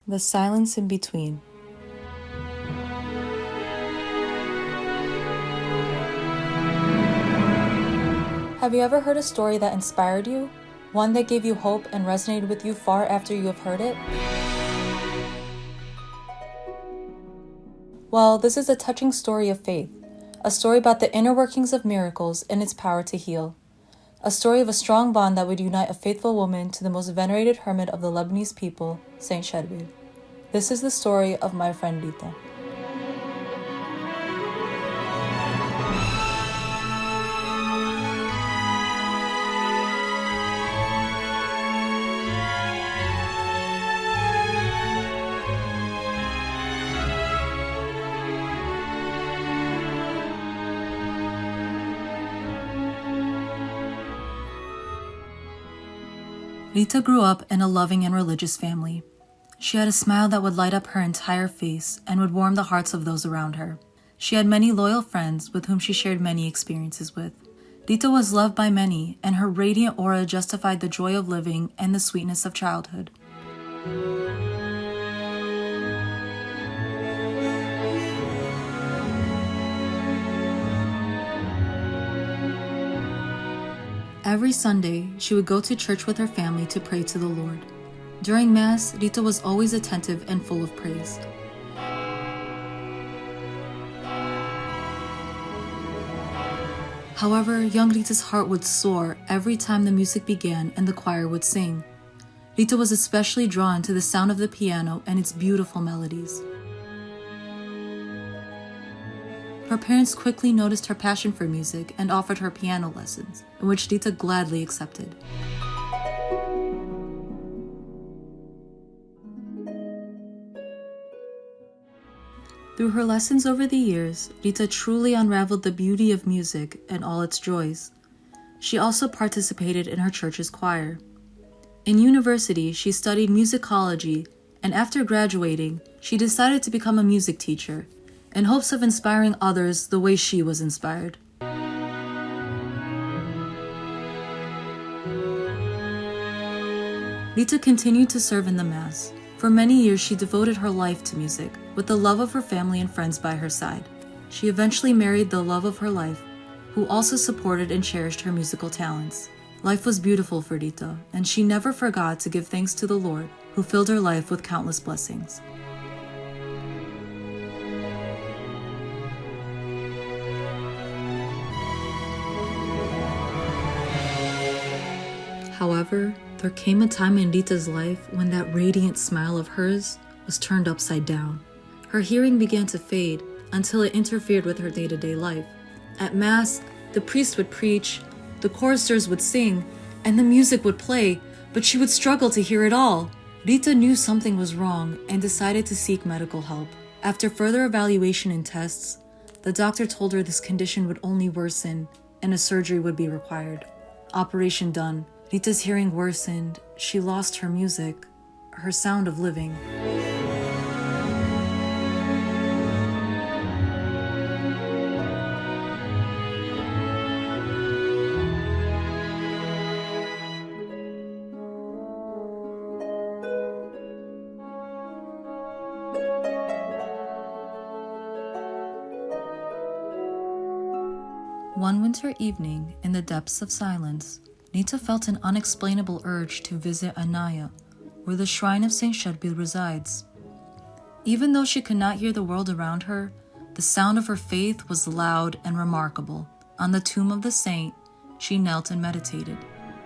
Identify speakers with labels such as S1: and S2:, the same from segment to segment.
S1: The silence in between. Have you ever heard a story that inspired you? One that gave you hope and resonated with you far after you have heard it? Well, this is a touching story of faith, a story about the inner workings of miracles and its power to heal. A story of a strong bond that would unite a faithful woman to the most venerated hermit of the Lebanese people, Saint Charbel. This is the story of my friend Rita. Rita grew up in a loving and religious family. She had a smile that would light up her entire face and would warm the hearts of those around her. She had many loyal friends with whom she shared many experiences with. Rita was loved by many, and her radiant aura justified the joy of living and the sweetness of childhood. Every Sunday, she would go to church with her family to pray to the Lord. During Mass, Rita was always attentive and full of praise. However, young Rita's heart would soar every time the music began and the choir would sing. Rita was especially drawn to the sound of the piano and its beautiful melodies. Her parents quickly noticed her passion for music and offered her piano lessons, in which Rita gladly accepted. Through her lessons over the years, Rita truly unraveled the beauty of music and all its joys. She also participated in her church's choir. In university, she studied musicology, and after graduating, she decided to become a music teacher, in hopes of inspiring others the way she was inspired. Rita continued to serve in the Mass. For many years, she devoted her life to music, with the love of her family and friends by her side. She eventually married the love of her life, who also supported and cherished her musical talents. Life was beautiful for Rita, and she never forgot to give thanks to the Lord, who filled her life with countless blessings. However, there came a time in Rita's life when that radiant smile of hers was turned upside down. Her hearing began to fade until it interfered with her day-to-day life. At Mass, the priest would preach, the choristers would sing, and the music would play, but she would struggle to hear it all. Rita knew something was wrong and decided to seek medical help. After further evaluation and tests, the doctor told her this condition would only worsen and a surgery would be required. Operation done. Rita's hearing worsened. She lost her music, her sound of living. One winter evening, in the depths of silence, Rita felt an unexplainable urge to visit Anaya, where the shrine of Saint Charbel resides. Even though she could not hear the world around her, the sound of her faith was loud and remarkable. On the tomb of the saint, she knelt and meditated.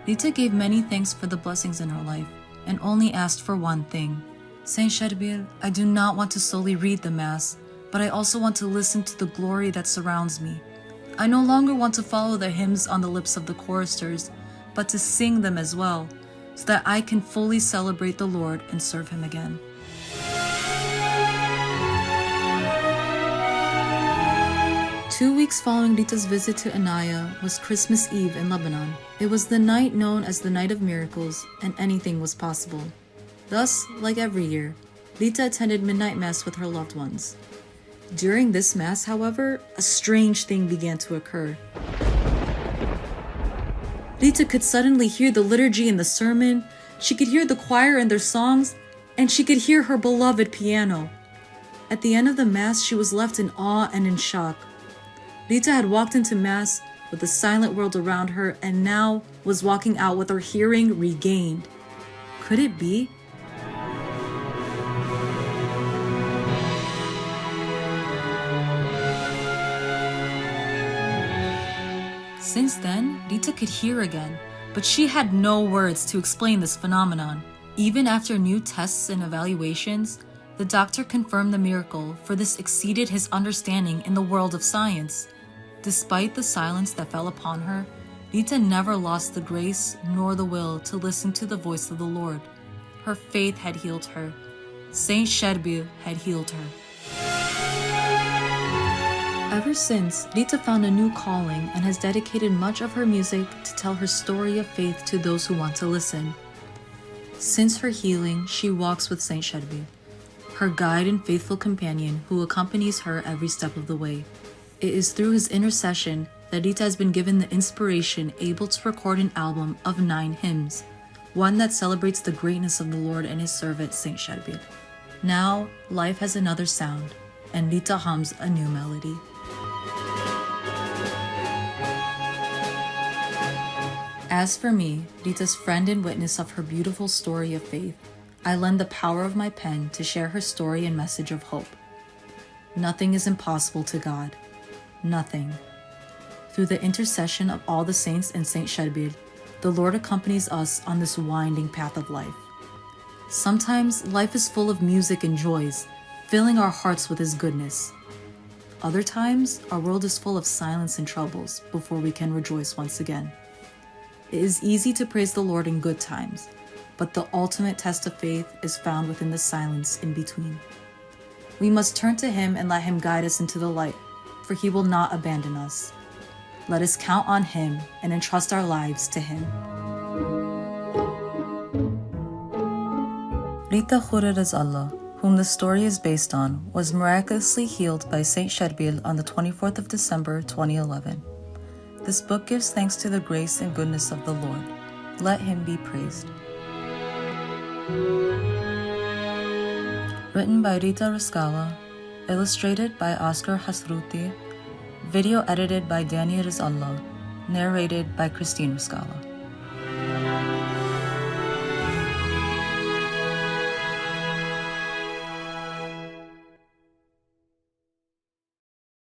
S1: Rita gave many thanks for the blessings in her life, and only asked for one thing. Saint Charbel, I do not want to solely read the Mass, but I also want to listen to the glory that surrounds me. I no longer want to follow the hymns on the lips of the choristers, but to sing them as well, so that I can fully celebrate the Lord and serve Him again. Two weeks following Rita's visit to Anaya was Christmas Eve in Lebanon. It was the night known as the Night of Miracles, and anything was possible. Thus, like every year, Rita attended midnight Mass with her loved ones. During this Mass, however, a strange thing began to occur. Rita could suddenly hear the liturgy and the sermon. She could hear the choir and their songs, and she could hear her beloved piano. At the end of the Mass, she was left in awe and in shock. Rita had walked into Mass with the silent world around her and now was walking out with her hearing regained. Could it be? Since then, Rita could hear again, but she had no words to explain this phenomenon. Even after new tests and evaluations, the doctor confirmed the miracle, for this exceeded his understanding in the world of science. Despite the silence that fell upon her, Rita never lost the grace nor the will to listen to the voice of the Lord. Her faith had healed her. Saint Charbel had healed her. Ever since, Rita found a new calling and has dedicated much of her music to tell her story of faith to those who want to listen. Since her healing, she walks with Saint Charbel, her guide and faithful companion who accompanies her every step of the way. It is through his intercession that Rita has been given the inspiration able to record an album of 9 hymns, one that celebrates the greatness of the Lord and his servant Saint Charbel. Now, life has another sound, and Rita hums a new melody. As for me, Rita's friend and witness of her beautiful story of faith, I lend the power of my pen to share her story and message of hope. Nothing is impossible to God. Nothing. Through the intercession of all the saints and Saint Charbel, the Lord accompanies us on this winding path of life. Sometimes life is full of music and joys, filling our hearts with His goodness. Other times, our world is full of silence and troubles before we can rejoice once again. It is easy to praise the Lord in good times, but the ultimate test of faith is found within the silence in between. We must turn to Him and let Him guide us into the light, for He will not abandon us. Let us count on Him and entrust our lives to Him. Rita Rizkallah, whom the story is based on, was miraculously healed by Saint Charbel on the 24th of December 2011. This book gives thanks to the grace and goodness of the Lord. Let Him be praised. Written by Rita Rizkallah, illustrated by Oscar Hasruti, video edited by Rita Rizkallah, narrated by Christine Rizkallah.